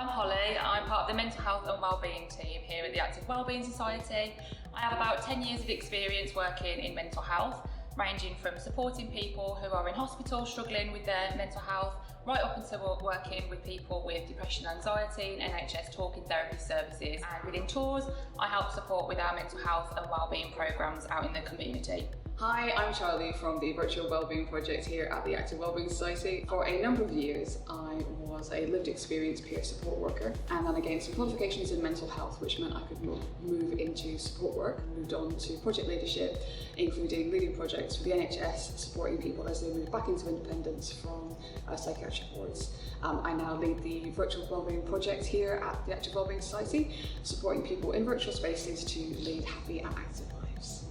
I'm Holly. I'm part of the Mental Health and Wellbeing team here at the Active Wellbeing Society. I have about 10 years of experience working in mental health, ranging from supporting people who are in hospital struggling with their mental health, right up until working with people with depression and anxiety in NHS talking therapy services. And within TAWS, I help support with our mental health and wellbeing programmes out in the community. Hi, I'm Charlie from the Virtual Wellbeing Project here at the Active Wellbeing Society. For a number of years, I was a lived experience peer support worker, and then I gained some qualifications in mental health, which meant I could move into support work. Moved on to project leadership, including leading projects for the NHS, supporting people as they move back into independence from psychiatric wards. I now lead the Virtual Wellbeing Project here at the Active Wellbeing Society, supporting people in virtual spaces to lead happy and active lives.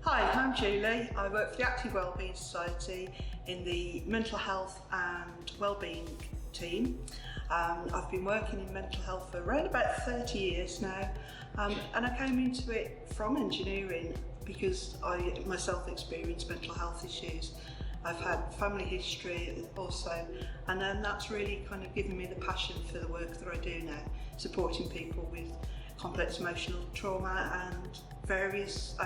Hi, I'm Julie. I work for the Active Wellbeing Society in the Mental Health and Wellbeing team. I've been working in mental health for around about 30 years now, and I came into it from engineering because I myself experienced mental health issues. I've had family history also, and then that's really kind of given me the passion for the work that I do now, supporting people with complex emotional trauma and various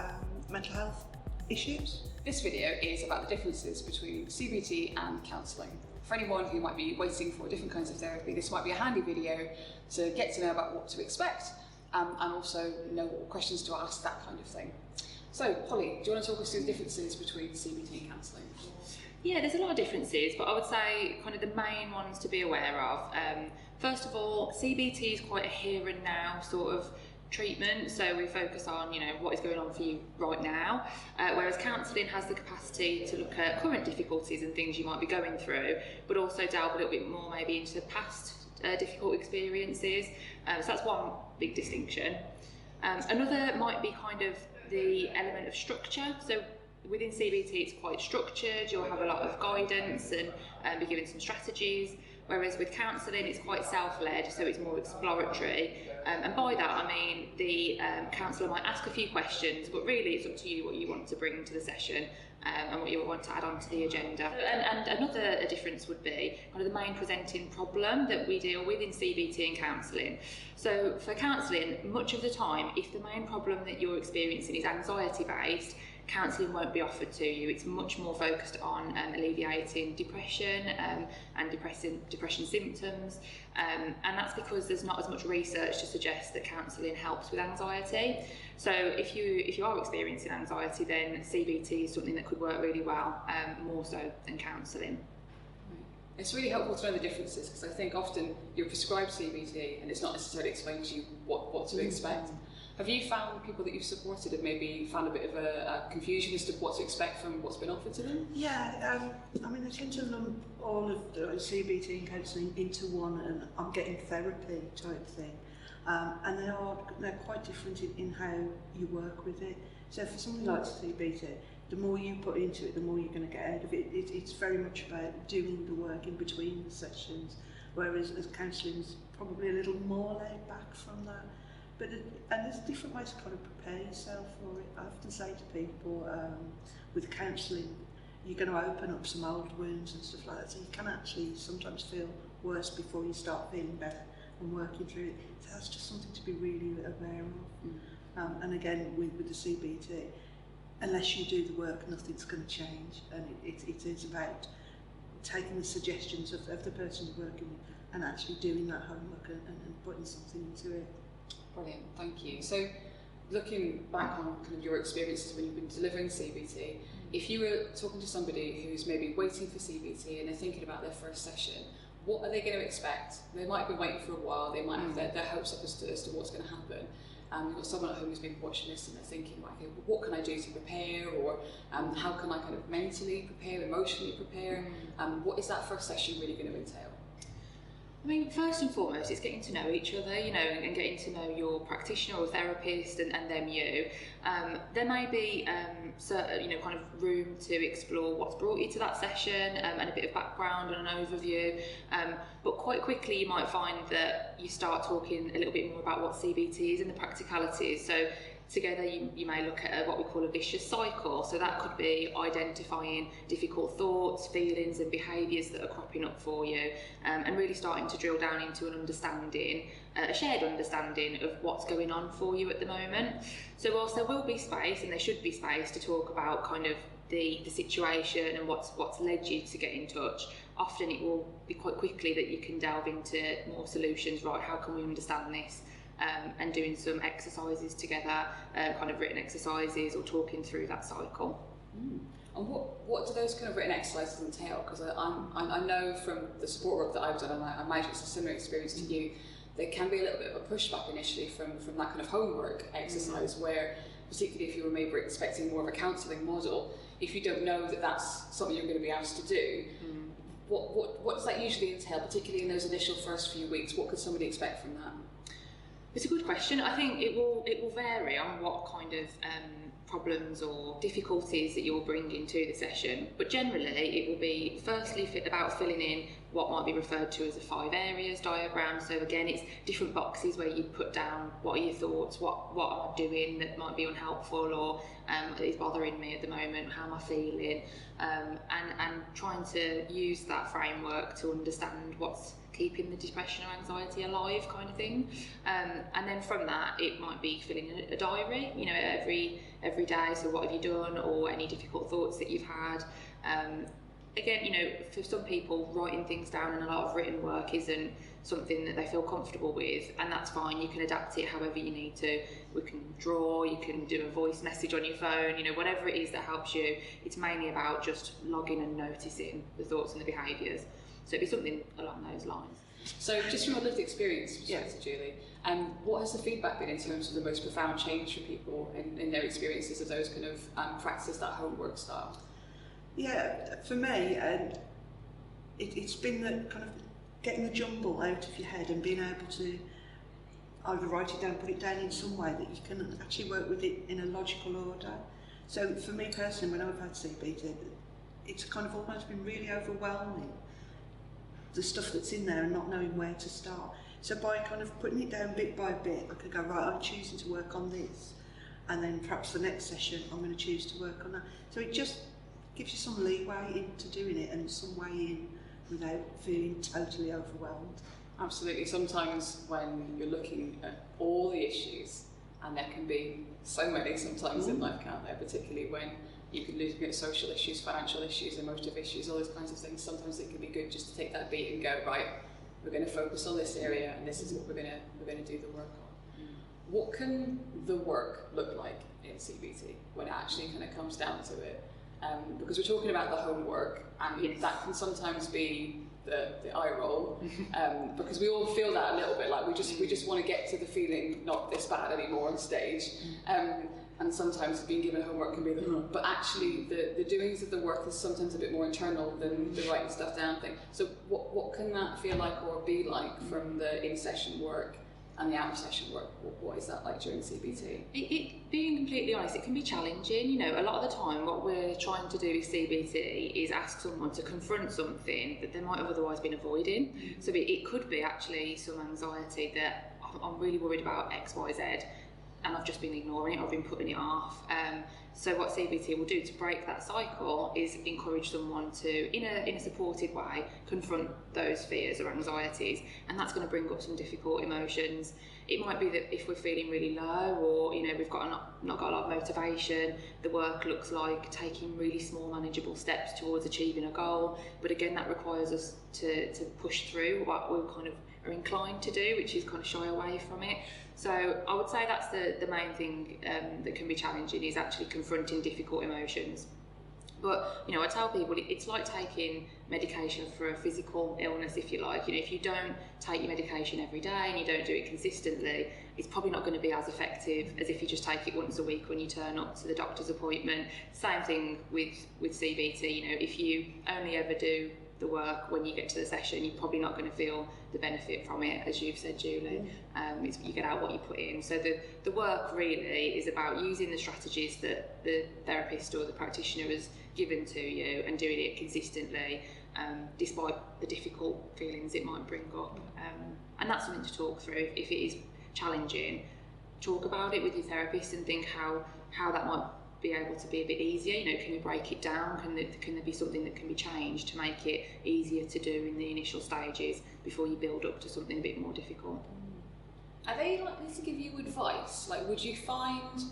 mental health issues. This video is about the differences between CBT and counselling. For anyone who might be waiting for different kinds of therapy, this might be a handy video to get to know about what to expect and also know what questions to ask, that kind of thing. So, Holly, do you want to talk us through the differences between CBT and counselling? Yeah, there's a lot of differences, but I would say kind of the main ones to be aware of. First of all, CBT is quite a here and now sort of treatment, so we focus on what is going on for you right now, whereas counselling has the capacity to look at current difficulties and things you might be going through, but also delve a little bit more maybe into past difficult experiences. So that's one big distinction. Another might be kind of the element of structure. So within CBT it's quite structured, you'll have a lot of guidance and be given some strategies, whereas with counselling it's quite self-led, so it's more exploratory. And by that I mean the counsellor might ask a few questions, but really it's up to you what you want to bring to the session and what you want to add on to the agenda. And another difference would be kind of the main presenting problem that we deal with in CBT and counselling. So for counselling, much of the time, if the main problem that you're experiencing is anxiety based, counselling won't be offered to you. It's much more focused on alleviating depression and depression symptoms, and that's because there's not as much research to suggest that counselling helps with anxiety. So if you are experiencing anxiety, then CBT is something that could work really well, more so than counselling. It's really helpful to know the differences, because I think often you're prescribed CBT and it's not necessarily explained to you what to expect. Have you found people that you've supported have maybe found a bit of a confusion as to what to expect from what's been offered to them? Yeah, I mean, I tend to lump all of the CBT and counselling into one, and I'm getting therapy type thing. And they're quite different in how you work with it. So for something like CBT, the more you put into it, the more you're going to get out of it. It's very much about doing the work in between the sessions, whereas as counselling's probably a little more laid back from that. But and there's different ways to kind of prepare yourself for it. I often say to people, with counselling, you're going to open up some old wounds and stuff like that, so you can actually sometimes feel worse before you start feeling better and working through it. So that's just something to be really aware of. And again, with the CBT, unless you do the work, nothing's going to change. And it is about taking the suggestions of the person you're working with and actually doing that homework and putting something into it. Brilliant, thank you. So, looking back on kind of your experiences when you've been delivering CBT, if you were talking to somebody who's maybe waiting for CBT and they're thinking about their first session, what are they going to expect? They might have been waiting for a while, they might have their hopes up as to what's going to happen. You've got someone at home who's been watching this and they're thinking, okay, what can I do to prepare, or how can I kind of mentally prepare, emotionally prepare? What is that first session really going to entail? I mean, first and foremost, it's getting to know each other, and getting to know your practitioner or therapist and them you. There may be certain, kind of room to explore what's brought you to that session and a bit of background and an overview. But quite quickly, you might find that you start talking a little bit more about what CBT is and the practicalities. So together you may look at what we call a vicious cycle. So that could be identifying difficult thoughts, feelings and behaviours that are cropping up for you, and really starting to drill down into an understanding, a shared understanding of what's going on for you at the moment. So whilst there will be space, and there should be space, to talk about kind of the situation and what's led you to get in touch, often it will be quite quickly that you can delve into more solutions. Right, how can we understand this? And doing some exercises together, kind of written exercises, or talking through that cycle. And what do those kind of written exercises entail? Because I know from the support work that I've done, and I imagine it's a similar experience to you, there can be a little bit of a pushback initially from that kind of homework exercise, where particularly if you were maybe expecting more of a counselling model, if you don't know that that's something you're going to be asked to do, what does that usually entail, particularly in those initial first few weeks? What could somebody expect from that? It's a good question. I think it will vary on what kind of problems or difficulties that you're bringing to the session, but generally it will be firstly about filling in what might be referred to as a 5 areas diagram. So again, it's different boxes where you put down what are your thoughts, what am I doing that might be unhelpful, or is bothering me at the moment, how am I feeling, and trying to use that framework to understand what's keeping the depression or anxiety alive, kind of thing. And then from that, it might be filling in a diary, you know, every day. So what have you done, or any difficult thoughts that you've had. Again, you know, for some people, writing things down and a lot of written work isn't something that they feel comfortable with, and that's fine. You can adapt it however you need to. We can draw, you can do a voice message on your phone, you know, whatever it is that helps you. It's mainly about just logging and noticing the thoughts and the behaviours. So it'd be something along those lines. So just from a lived experience perspective, Julie, what has the feedback been in terms of the most profound change for people in their experiences of those kind of practices, that homework style? Yeah, for me, it's been the kind of getting the jumble out of your head and being able to either write it down, put it down in some way that you can actually work with it in a logical order. So for me personally, when I've had CBT, it's kind of almost been really overwhelming, the stuff that's in there, and not knowing where to start. So by kind of putting it down bit by bit, I could go, right, I'm choosing to work on this, and then perhaps the next session I'm going to choose to work on that. So it just gives you some leeway into doing it, and some way in without feeling totally overwhelmed. Absolutely. Sometimes when you're looking at all the issues, and there can be so many sometimes in life, can't there, particularly when you can look at social issues, financial issues, emotive issues, all those kinds of things. Sometimes it can be good just to take that beat and go, right, we're going to focus on this area, and this is what we're going to do the work on. What can the work look like in CBT when it actually kind of comes down to it? Because we're talking about the homework, and that can sometimes be the eye roll, because we all feel that a little bit, like we just want to get to the feeling not this bad anymore on stage. And sometimes being given homework can be but actually the doings of the work is sometimes a bit more internal than the writing stuff down thing. So what can that feel like or be like from the in-session work and the out-of-session work? What is that like during CBT? Being completely honest, it can be challenging. You know, a lot of the time what we're trying to do with CBT is ask someone to confront something that they might have otherwise been avoiding. So it could be actually some anxiety that I'm really worried about X, Y, Z, and I've just been ignoring it, I've been putting it off. So what CBT will do to break that cycle is encourage someone to, in a supported way, confront those fears or anxieties, and that's going to bring up some difficult emotions. It might be that if we're feeling really low, or you know we've got not got a lot of motivation, the work looks like taking really small manageable steps towards achieving a goal, but again that requires us to push through what we kind of are inclined to do, which is kind of shy away from it. So I would say that's the main thing that can be challenging, is actually confronting difficult emotions. But you know, I tell people it's like taking medication for a physical illness, if you like. You know, if you don't take your medication every day and you don't do it consistently, it's probably not going to be as effective as if you just take it once a week when you turn up to the doctor's appointment. Same thing with CBT. You know, if you only ever do the work when you get to the session, you're probably not going to feel the benefit from it, as you've said, Julie. You get out what you put in. So the work really is about using the strategies that the therapist or the practitioner has given to you and doing it consistently, despite the difficult feelings it might bring up. And that's something to talk through. If it is challenging, talk about it with your therapist and think how that might be able to be a bit easier. You know, can we break it down? Can there be something that can be changed to make it easier to do in the initial stages before you build up to something a bit more difficult? Are they likely to give you advice? Like, would you find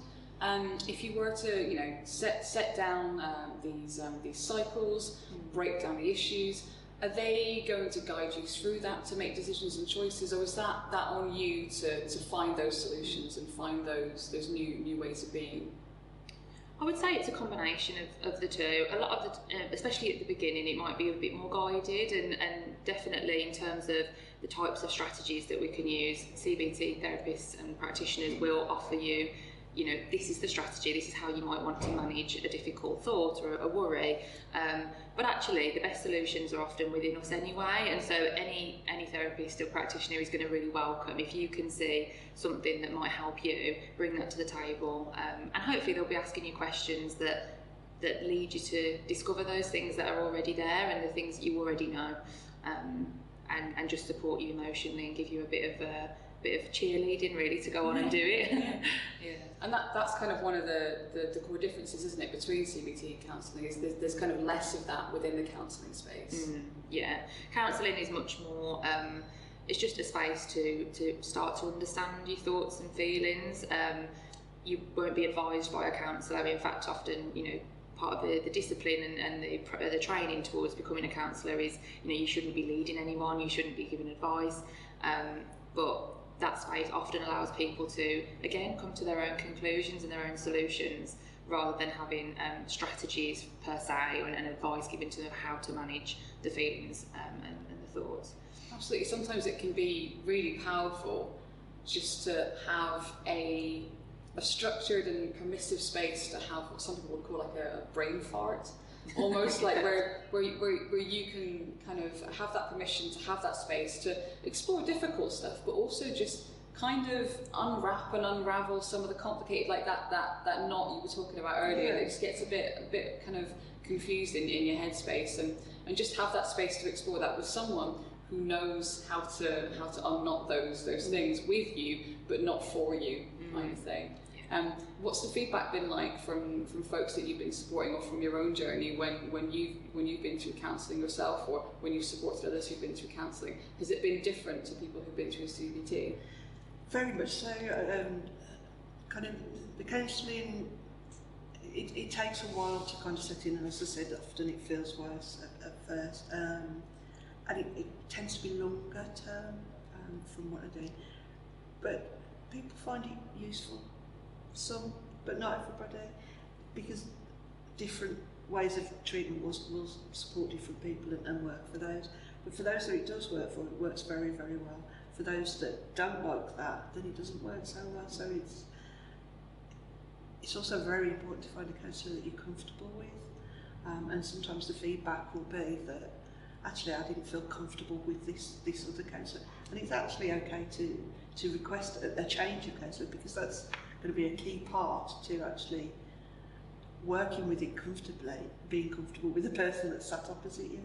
if you were to, you know, set down these cycles, break down the issues, are they going to guide you through that to make decisions and choices, or is that on you to find those solutions and find those new ways of being? I would say it's a combination of the two. A lot of the, especially at the beginning, it might be a bit more guided, and definitely in terms of the types of strategies that we can use, CBT therapists and practitioners will offer you, you know, this is the strategy, this is how you might want to manage a difficult thought or a worry. But actually, the best solutions are often within us anyway, and so any therapist or practitioner is going to really welcome if you can see something that might help you, bring that to the table, and hopefully they'll be asking you questions that lead you to discover those things that are already there and the things that you already know, and just support you emotionally and give you a bit of cheerleading really to go on and do it. Yeah, and that's kind of one of the core differences, isn't it, between CBT and counselling, is there's kind of less of that within the counselling space. Yeah, counselling is much more, it's just a space to start to understand your thoughts and feelings. You won't be advised by a counsellor. In fact, often, you know, part of the discipline and the training towards becoming a counsellor is, you know, you shouldn't be leading anyone, you shouldn't be giving advice, but that space often allows people to, again, come to their own conclusions and their own solutions, rather than having strategies per se and advice given to them how to manage the feelings and the thoughts. Absolutely. Sometimes it can be really powerful just to have a structured and permissive space to have what some people would call like a brain fart, almost like where you can kind of have that permission to have that space to explore difficult stuff, but also just kind of unwrap and unravel some of the complicated, like that knot you were talking about earlier, that just gets a bit kind of confused in your headspace, and just have that space to explore that with someone who knows how to unknot those things with you, but not for you, kind of thing. What's the feedback been like from folks that you've been supporting, or from your own journey when you've been through counselling yourself, or when you've supported others who've been through counselling? Has it been different to people who've been through CBT? Very much so. Kind of the counselling, it takes a while to kind of set in, and as I said, often it feels worse at first, and it tends to be longer term from what I do, but people find it useful. Some, but not everybody, because different ways of treatment will support different people and work for those. But for those that it does work for, it works very, very well. For those that don't like that, then it doesn't work so well. So it's also very important to find a counsellor that you're comfortable with. And sometimes the feedback will be that actually I didn't feel comfortable with this other counsellor. And it's actually okay to request a change of counsellor, because that's going to be a key part to actually working with it comfortably, being comfortable with the person that's sat opposite you.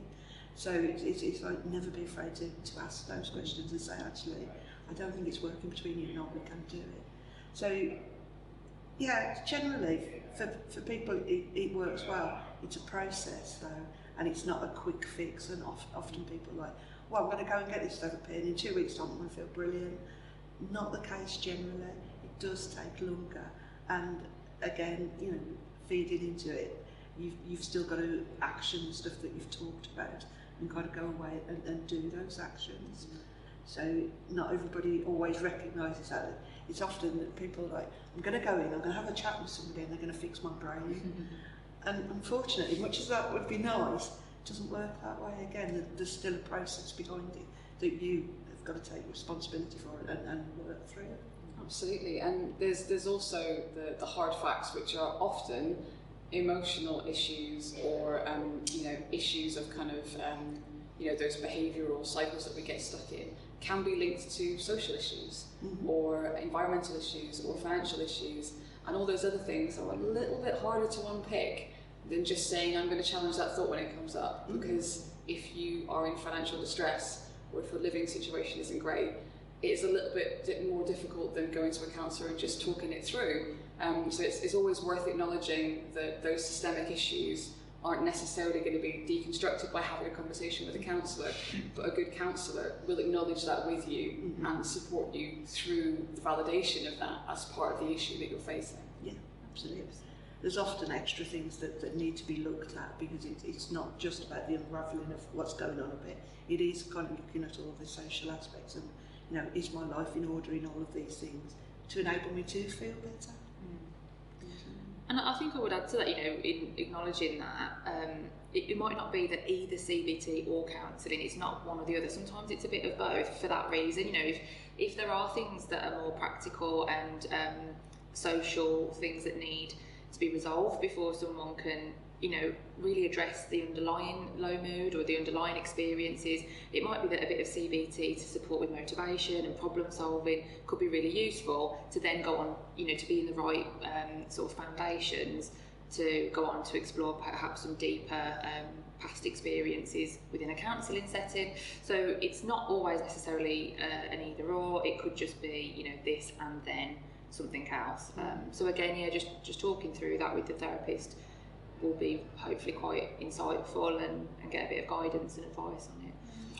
So it's like, never be afraid to ask those questions and say, actually, I don't think it's working between you and I, we can do it. So yeah, generally for people it works well. It's a process though, and it's not a quick fix, and often people are like, well, I'm going to go and get this therapy and in 2 weeks time I'm going to feel brilliant. Not the case generally. It does take longer, and again, you know, feeding into it, you've still got to action the stuff that you've talked about, and got to go away and do those actions. So not everybody always recognises that. It's often that people are like, I'm going to go in, I'm going to have a chat with somebody and they're going to fix my brain. And unfortunately, much as that would be nice, it doesn't work that way. Again, there's still a process behind it that you have got to take responsibility for it and work through it. Absolutely, and there's also the hard facts, which are often emotional issues, or you know, issues of kind of you know, those behavioural cycles that we get stuck in, can be linked to social issues, or environmental issues, or financial issues, and all those other things are a little bit harder to unpick than just saying, I'm going to challenge that thought when it comes up. Because if you are in financial distress, or if your living situation isn't great, it's a little bit more difficult than going to a counsellor and just talking it through. So it's always worth acknowledging that those systemic issues aren't necessarily going to be deconstructed by having a conversation with a counsellor, but a good counsellor will acknowledge that with you and support you through the validation of that as part of the issue that you're facing. Yeah, absolutely. There's often extra things that need to be looked at, because it's not just about the unravelling of what's going on a bit. It is kind of looking at all the social aspects and, you know, is my life in order in all of these things to enable me to feel better? And I think I would add to that, you know, in acknowledging that it might not be that either CBT or counselling, it's not one or the other. Sometimes it's a bit of both for that reason. You know, if there are things that are more practical and social things that need to be resolved before someone can, you know, really address the underlying low mood or the underlying experiences, it might be that a bit of CBT to support with motivation and problem solving could be really useful to then go on, you know, to be in the right sort of foundations to go on to explore perhaps some deeper past experiences within a counselling setting. So it's not always necessarily an either or, it could just be, you know, this and then something else. So again, yeah, just talking through that with the therapist will be hopefully quite insightful and get a bit of guidance and advice on it.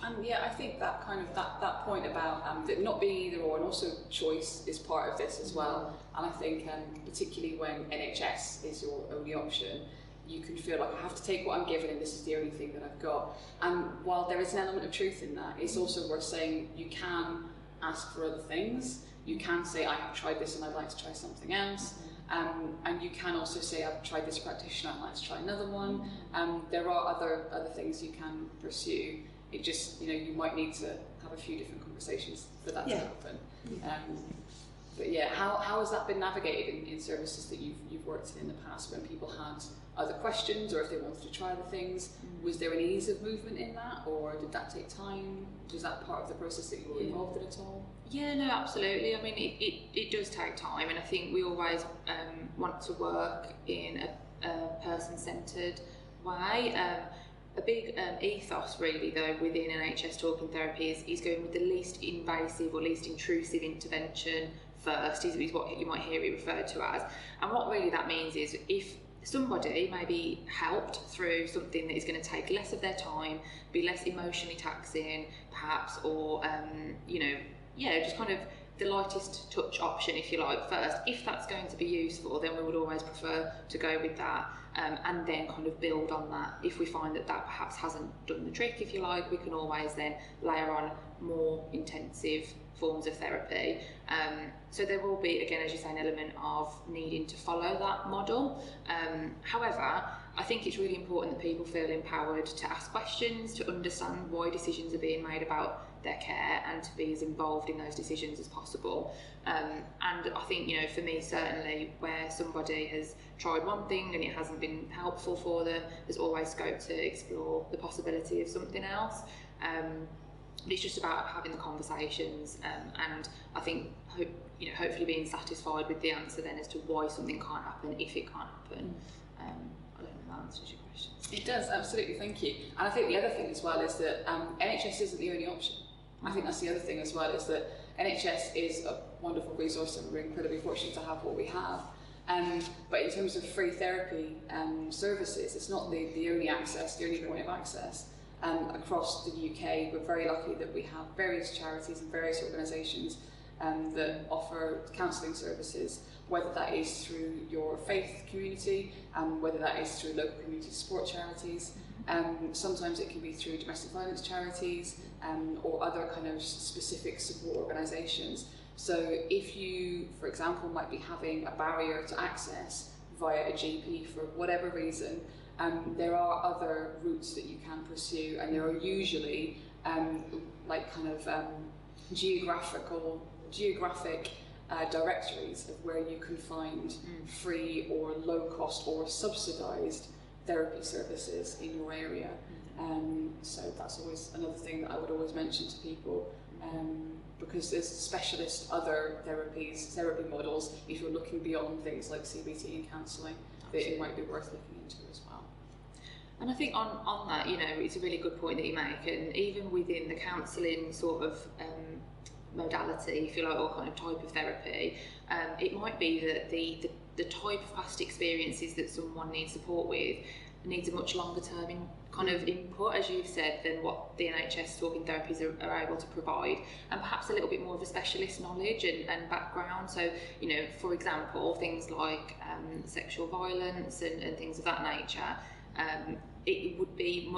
And yeah, I think that kind of that point about that not being either or, and also choice is part of this as well. And I think particularly when NHS is your only option, you can feel like I have to take what I'm given and this is the only thing that I've got. And while there is an element of truth in that, it's also worth saying you can ask for other things. You can say, I have tried this and I'd like to try something else. And you can also say, I've tried this practitioner, I'd like to try another one. There are other things you can pursue. It just, you know, you might need to have a few different conversations for that to happen. But yeah, how has that been navigated in services that you've worked in the past when people had other questions or if they wanted to try other things? Was there an ease of movement in that, or did that take time? Was that part of the process that you were involved in at all? Yeah, no, absolutely. I mean, it does take time, and I think we always want to work in a person-centred way. A big ethos really though within NHS talking therapy is going with the least invasive or least intrusive intervention first, is what you might hear it referred to as. And what really that means is if somebody may be helped through something that is going to take less of their time, be less emotionally taxing perhaps, or you know, yeah, just kind of the lightest touch option, if you like, first. If that's going to be useful, then we would always prefer to go with that, and then kind of build on that. If we find that perhaps hasn't done the trick, if you like, we can always then layer on more intensive forms of therapy. So there will be, again, as you say, an element of needing to follow that model. However, I think it's really important that people feel empowered to ask questions, to understand why decisions are being made about their care, and to be as involved in those decisions as possible. And I think, you know, for me certainly, where somebody has tried one thing and it hasn't been helpful for them, there's always scope to explore the possibility of something else. It's just about having the conversations, and I think hopefully being satisfied with the answer then as to why something can't happen if it can't happen. I don't know if that answers your question. It does, absolutely, thank you. And I think the other thing as well is that NHS isn't the only option. I think that's the other thing as well, is that NHS is a wonderful resource and we're incredibly fortunate to have what we have. But in terms of free therapy services, it's not the only access, the only point of access. Across the UK, we're very lucky that we have various charities and various organisations that offer counselling services, whether that is through your faith community, whether that is through local community support charities. Sometimes it can be through domestic violence charities or other kind of specific support organisations. So if you, for example, might be having a barrier to access via a GP for whatever reason, there are other routes that you can pursue, and there are usually geographic directories of where you can find free or low cost or subsidised therapy services in your area. So that's always another thing that I would always mention to people, because there's specialist other therapy models if you're looking beyond things like CBT and counselling, that it might be worth looking into as well. And I think on that, you know, it's a really good point that you make, and even within the counselling sort of modality, if you like, or kind of type of therapy, it might be that the type of past experiences that someone needs support with needs a much longer term kind of input, as you've said, than what the NHS talking therapies are able to provide, and perhaps a little bit more of a specialist knowledge and background. So, you know, for example, things like sexual violence and things of that nature, it would be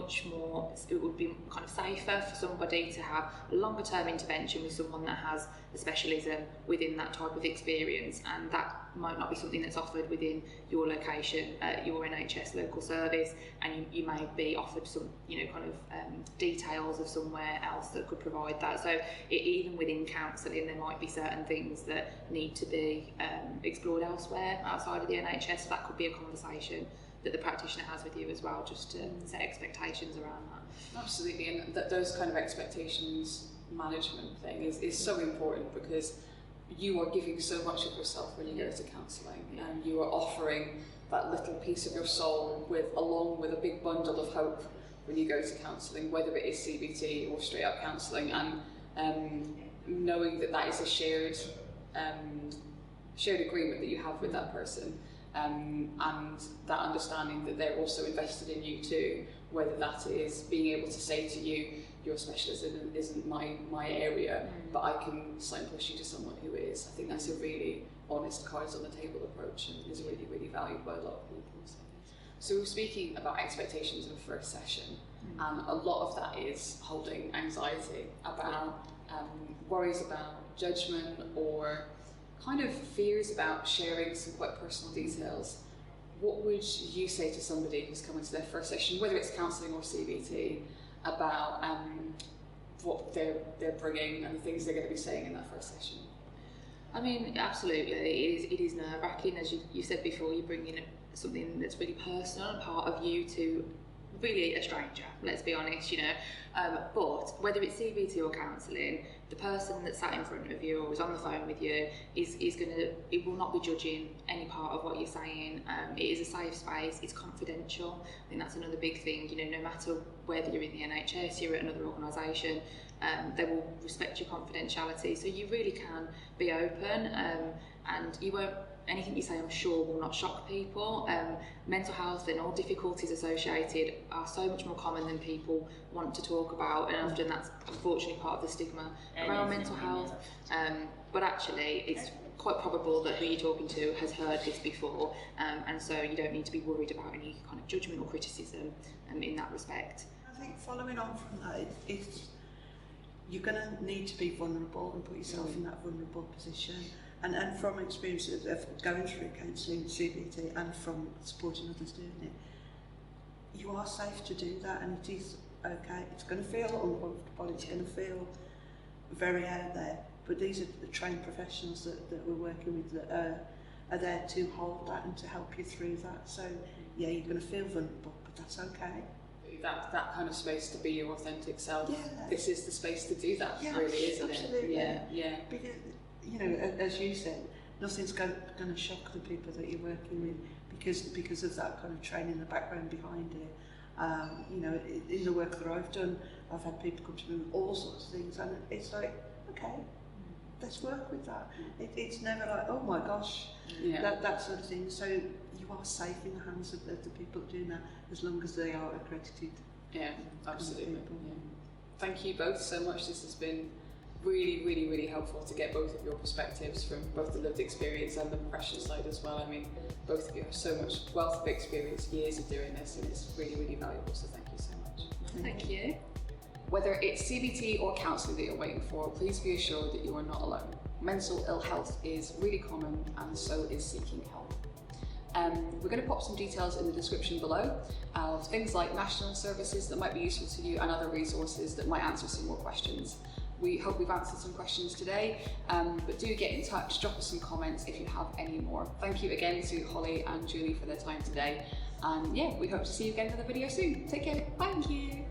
kind of safer for somebody to have a longer term intervention with someone that has a specialism within that type of experience, and that might not be something that's offered within your location, your NHS local service, and you may be offered some, you know, kind of details of somewhere else that could provide that. So even within counselling, there might be certain things that need to be explored elsewhere outside of the NHS. So that could be a conversation that the practitioner has with you as well, just to set expectations around that. Absolutely, and those kind of expectations management thing is so important, because you are giving so much of yourself when you go to counselling, and you are offering that little piece of your soul along with a big bundle of hope when you go to counselling, whether it is CBT or straight up counselling, and knowing that is a shared agreement that you have with that person. And that understanding that they're also invested in you too, whether that is being able to say to you, your specialism isn't my area, but I can signpost you to someone who is. I think that's a really honest, cards on the table approach, and is really, really valued by a lot of people. So we're speaking about expectations in the first session, and a lot of that is holding anxiety about worries about judgment, or kind of fears about sharing some quite personal details. What would you say to somebody who's coming to their first session, whether it's counselling or CBT, about what they're bringing and the things they're going to be saying in that first session? I mean, absolutely, it is nerve-wracking. As you said before, you bring in something that's really personal, a part of you, to really a stranger, let's be honest, you know. But whether it's CBT or counselling, the person that's sat in front of you or is on the phone with you it will not be judging any part of what you're saying. It is a safe space, it's confidential. I think that's another big thing, you know, no matter whether you're in the NHS, you're at another organisation, they will respect your confidentiality, so you really can be open, and you won't, anything you say, I'm sure, will not shock people. Mental health and all difficulties associated are so much more common than people want to talk about, and often that's unfortunately part of the stigma around mental health. But actually, it's quite probable that who you're talking to has heard this before, and so you don't need to be worried about any kind of judgment or criticism in that respect. I think following on from that, you're going to need to be vulnerable and put yourself in that vulnerable position. And from experiences of going through counselling, CBT, and from supporting others doing it, you are safe to do that, and it is okay. It's going to feel uncomfortable, it's going to feel very out there, but these are the trained professionals that we're working with that are there to hold that and to help you through that. So yeah, you're going to feel vulnerable, but that's okay. That kind of space to be your authentic self. Yeah. This is the space to do that, yeah, really, isn't absolutely. it? Yeah. Because, you know, as you said, nothing's going to shock the people that you're working with because of that kind of training, the background behind it. You know, in the work that I've done, I've had people come to me with all sorts of things, and it's like, okay, let's work with that. It's never like, oh my gosh, that sort of thing. So you are safe in the hands of the people doing that, as long as they are accredited. Yeah, absolutely. Yeah. Thank you both so much. This has been really, really, really helpful to get both of your perspectives from both the lived experience and the professional side as well. I mean, both of you have so much wealth of experience, years of doing this, and it's really, really valuable, so thank you so much. Thank you. Whether it's CBT or counselling that you're waiting for, please be assured that you are not alone. Mental ill health is really common, and so is seeking help. We're going to pop some details in the description below of things like national services that might be useful to you, and other resources that might answer some more questions. We hope we've answered some questions today, but do get in touch, drop us some comments if you have any more. Thank you again to Holly and Julie for their time today, and yeah, we hope to see you again in another video soon. Take care, bye. Thank you.